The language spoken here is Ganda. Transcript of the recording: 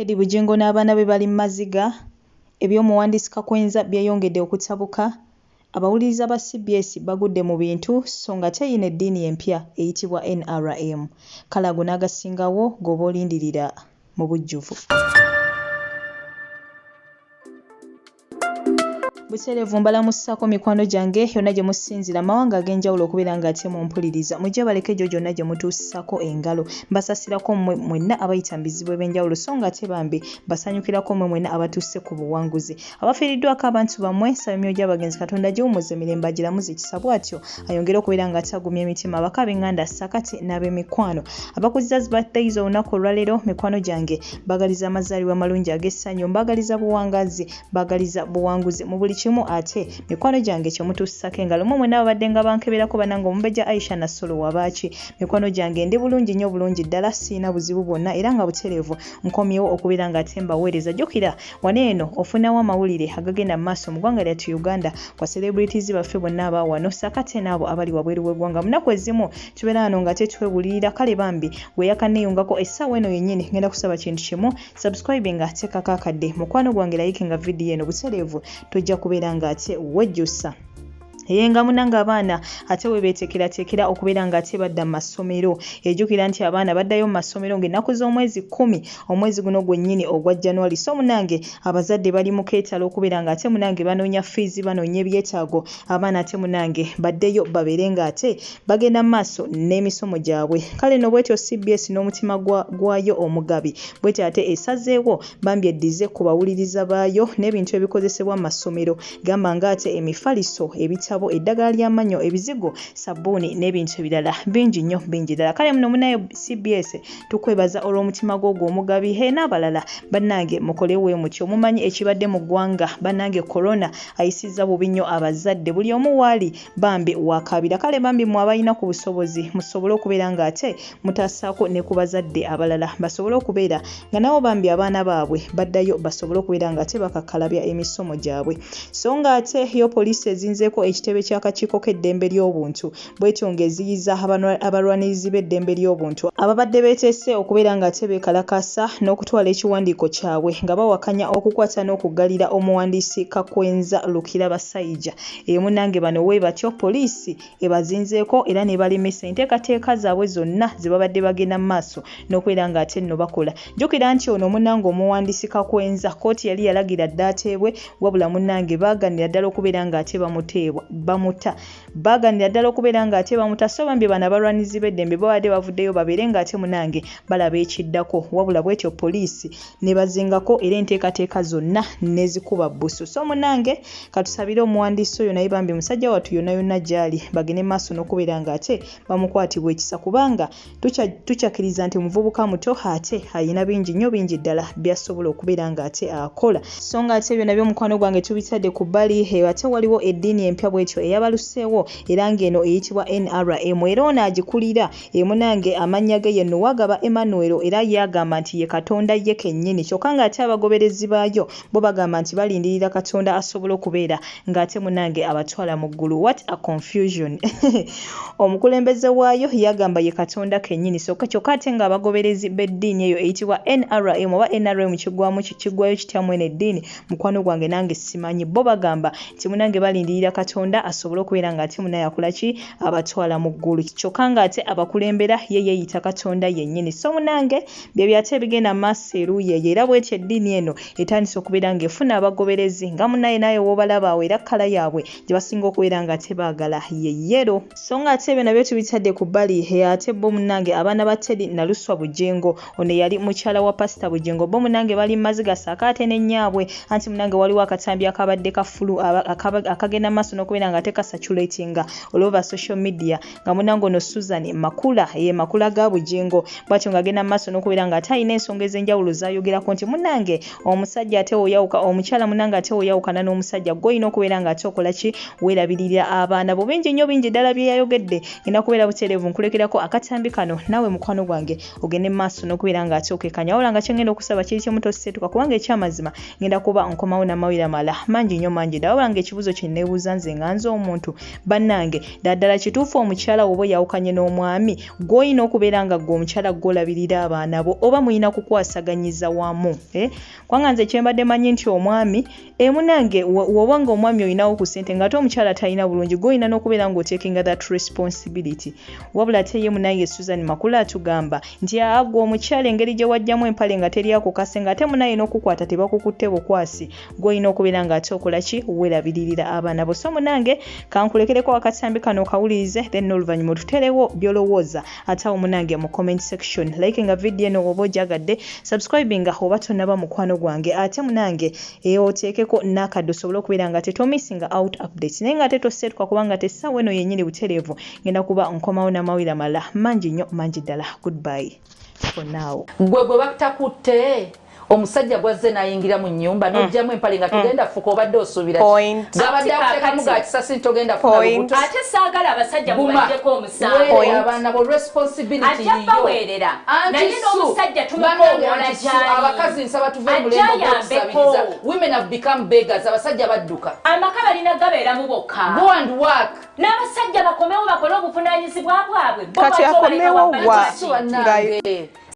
Eddie Bujengo n'abaana be bali mu maziga, eby'omuwandiisi Kakwenza byeyongedde okutabuka, abawuliriza ba CBS bagudde mu bintu so nga teyina eddiini empya eyitibwa NRM. Kale ago n'agasingawo g'oba olindirira mu bujjuvu. Butereevu mbalamusaako mikwano gyange yonna gye musinzira amawanga ag'enjawulo okubeera nga ate mumpuliriza mujje baleke egyo gyonna gye mutuusisaako engalo mbasasirako mmwe mwenna abayita mu bizibu eby'enjawulo so nga ate bambi basanyukirako mmwe mwenna abatuuse ku buwanguzi abafiiriddwako abantu bammwe nsaba emyoyo gy'abagenzi Katonda giwummuze emirembe agiramuze ekisa bw'atyo ayongere okubeera nga atagumya emitima abaka b'enganda sakati n'ab'emikwano abakuziza birthdays olunaku olwaleero mikwano gyange bagaliza amazaalibwa amalungi ag'essanyu mbagaliza buwangazi bagaliza buwanguzi mu buli kimu ate mikwano gyange kye mutuusisako engalo mmwe mwenna ababadde nga bankeberako bannange omubejja Aisha Nassolo wabaaki mikwano gyange ndi bulungi nnyo bulungi ddala siina buzibu bwonna era nga butereevu nkomyewo okubeera nga ate mbaweereza jjukira wano eno ofunawo amawulire agagenda mu maaso mu ggwanga lyattu Uganda kwa celebrities baffe bonna aba wano sakate n'abo abali wabweru w'eggwanga munaku ezimu tubeera wano nga tetwebulirira kale bambi weyakanneeyungako essaawa eno yennyini ngenda kusaba kintu kimu subscribinga teekako akadde mukwano gwange layikinga vidiyo eno butereevu tojja kubeera nga ate wejjusa yenga munanga abaana ate webetekeratekera okubeera nga ate badda mu masomero ejjukira nti abaana baddayo mu masomero ng'ennaku z'omwezi 10 omwezi guno gwennyini ogwa January so munange abazadde bali mu keetalo okubeera nga ate munange banoonya fees banoonya ebyetaago abaana ate munange baddeyo babeere nga ate bagenda mu maaso n'emisomo gyabwe kale no bwetyo CBS n'omutima gwayo omugabi bwetyo ate esazeewo bambi eddize ku bawuliriza baayo n'ebintu ebikozesebwa mu masomero gamba nga ate emifaliso ebitabo eddagala ly'amannyo ebizigo sabbuuni n'ebintu ebirala bingi nnyo bingi ddala kale muno munayo CBS tukwebaza olw'omutima gwogwo omugabi n'abalala bannange mukolewe mutyo mumanyi ekibadde mu ggwanga bannange corona ayisizza bubi nnyo abazadde buli omu waali bambi wakabira kale bambi mwe abalina ku busobozi musobole okubeera nga ate mutaasaako ne ku bazadde abalala basobole okubeera nga nabo bambi abaana baabwe baddayo basobole okubeera nga ate bakakkalabya emisomo gyabwe so nga ate yo poliisi ezinzeeko ekitebe ky'akakiiko k'eddembe ly'obuntu bwetyo ng'eziyiza abalwanirizi b'eddembe ly'obuntu ababadde beeteese okubeera nga ate beekalakasa n'okutwala ekiwandiiko kyabwe nga bawakanya okukwata n'okuggalira omuwandiisi Kakwenza Lukira Basayija munange bano we batyo poliisi ebazinzeeko era ne balemesa enteekateeka zaabwe zonna ze babadde bagenda mu maaso n'okubeera nga ate nno bakola jjukira nti ono munange omuwandiisi Kakwenza kooti yali yalagira dda ateebwe wabula munange baaganira ddala okubeera nga ate bamuta baganira ddala okubeera nga ate bamuta so bambi bano abalwanizi b'eddembe babadde bavuddeyo babeere nga ate munange balaba ekiddako wabula bwetyo poliisi ne bazingako era enteekateeka zonna nezikuba bbusu so munange katusabire omuwandiisi oyo naye bambi musajja wattu yonna yonna gy'ali bagende maaso n'okubeera nga ate bamukwatibwa ekisa kubanga tukyakiriza nti muvubuka muto ate ayina bingi nnyo bingi ddala by'asobola okubeera nga ate akola so nga ate ebyo nabyo mukwano gwange tubitadde ku bbali ate waliwo eddiini empya bwetyo eyabaluseewo era ng'eno eyitibwa NRM era ono agikulira munange amannya ge ye Nuwagaba Emmanuel era yagamba nti ye Katonda ye kennyini kyokka nga ate abagoberezi baayo bo bagamba nti balindirira Katonda asobola okubeera ng'ate munange abatwala mu ggulu what a confusion omukulembeze waayo yagamba ye Katonda kennyini kyokka ate nga abagoberezi b'eddiini eyo eyitibwa NRM oba NRM kiggwayo kityamu eno eddiini mukwano gwange nange simanyi bo bagamba nti munange balindirira Katonda asobole okubeera nga ate munaye akola ki abatwala mu ggulu kyokka nga ate abakulembera ye yeeyita Katonda yennyini so munange bye byate ebigenda maaso eruuyi era bwetyo eddiini eno etandise okubeera ng'efuna abagoberezi nga munaye naye w'obalaba awo era kkala yaabwe gye basinga okubeera nga ate baagala ye yero so nga ate ebyo nabyo tubitadde ku bbali ate bo munange abaana ba Teddy Naluswa Bujengo ono yali mukyala wa Pastor Bujengo bo munange bali mu maziga saaka ate n'ennyaabwe anti munange waliwo akatambi akabadde kafulu akagenda maaso n'okubeera nga ate kasatulatinga all over social media nga munange ono Susan Makula ye Makula ga Bujengo bwatyo ng'agenda maaso n'okubeera nga ate alina ensonga ez'enjawulo z'ayogerako nti munange omusajja ate oyawuka omukyala munange ate oyawukana n'omusajja gw'olina okubeera nga ate okola ki weerabirira abaana bo bingi nnyo bingi ddala bye yayogedde ngenda kubeera butereevu nkulekerako akatambi kano nawe mukwano gwange ogende maaso n'okubeera nga ate okekanya wabula nga kyengenda okusaba kiri kyemutoseetuka kubanga ekyamazima ngenda kuba nkomawo n'amawulire amala mangi nnyo mangi ddala wabula nga ekibuuzo kye neebuuza nze nga banze omuntu bannange daddala kituufu omukyala oba yawukanye n'omwami gw'olina okubeera nga gwe omukyala gw'olabirira abaana bo oba muyina kukwasaganyiza wamu kwanga nze kyembadde manyi nti omwami munange woba nga omwami olinawo ku ssente ng'ate omukyala talina bulungi gw'olina n'okubeera ng'otekinga that responsibility wabula ate ye munaye Susan Makula atugamba nti gwe omukyala engeri gye wajjamu empale nga teri akukase ng'ate munaye n'okukwata tebakukutte bukwasi gw'olina okubeera ng'ate okola ki weerabiririra abaana bo so munange kankulekereko akatambi kano kawulirize then n'oluvannyuma otuterewo byolowooza ate awo munange mu comment section like nga video eno oba ojagadde subscribinga oba tonnaba mukwano gwange ate munange oteekeko n'akadde osobole okubeera nga tetomissinga out updates naye nga tetoseetuka kubanga tessaawa eno yennyini butereevu ngenda kuba nkomawo n'amawulire amalala mangi nnyo mangi ddala goodbye for now. Gwe bakutakutte omusajja bwazze nayingira mu nnyumba n'ojjamu empale nga togenda fuka obadde osuubira gabadde akutekamu ga kisasi togenda fuka lubuto ate saagala abasajja mubajjeko omusango abaana bo responsibility ajja baweerera naye n'omusajja tumukomola gyali abakazi nsaba tuve mu mulembo gw'okusabiriza women have become beggars abasajja badduka amaka balina gabeeramu bokka go and work n'abasajja bakomewo bakole obuvunaanyizibwa bwabwe kati akomewo wa